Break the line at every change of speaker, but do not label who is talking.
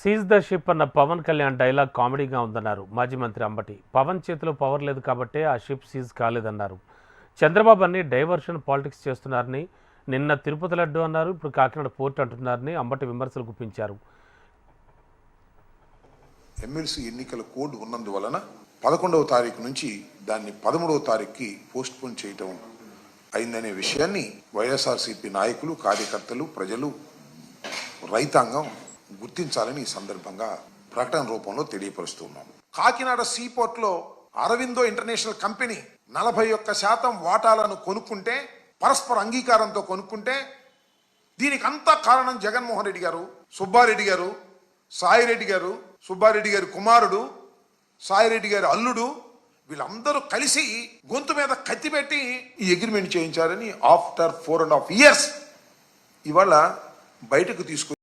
Seize the ship అన్న Pawan Kalyan dialogue కామెడీగా ఉందన్నారు మాజీ మంత్రి అంబటి. పవన్ చేతిలో పవర్ లేదు కాబట్టే ఆ షిప్ సీజ్ కాలేదన్నారు. చంద్రబాబు అన్ని డైవర్షన్ పాలిటిక్స్ చేస్తున్నారని, నిన్న తిరుపతి లడ్డు అన్నారు, ఇప్పుడు కాకినాడ పోర్ట్ అంటున్నారని అంబటి విమర్శలు గుప్పించారు.
ఎమ్మెల్సీ ఎన్నికల కోడ్ ఉన్నందువలన 11వ తారీఖు నుంచి దాన్ని 13వ తారీఖుకి పోస్ట్ పోన్ చేయటం అయిందనే విషయాన్ని వైఎస్ఆర్సీపీ నాయకులు, కార్యకర్తలు, ప్రజలు, రైతాంగం గుర్తించాలని ఈ సందర్భంగా ప్రకటన రూపంలో తెలియపరుస్తున్నాం. కాకినాడ సీపోర్ట్ లో అరవిందో ఇంటర్నేషనల్ కంపెనీ 41% వాటాలను కొనుక్కుంటే, పరస్పర అంగీకారంతో కొనుక్కుంటే, దీనికి అంతా కారణం జగన్మోహన్ రెడ్డి గారు, సుబ్బారెడ్డి గారు, సాయిరెడ్డి గారు, సుబ్బారెడ్డి గారి కుమారుడు, సాయిరెడ్డి గారి అల్లుడు, వీళ్ళందరూ కలిసి గొంతు మీద కత్తి పెట్టి ఈ అగ్రిమెంట్ చేయించారని ఆఫ్టర్ 4.5 years ఇవాళ బయటకు తీసుకొచ్చి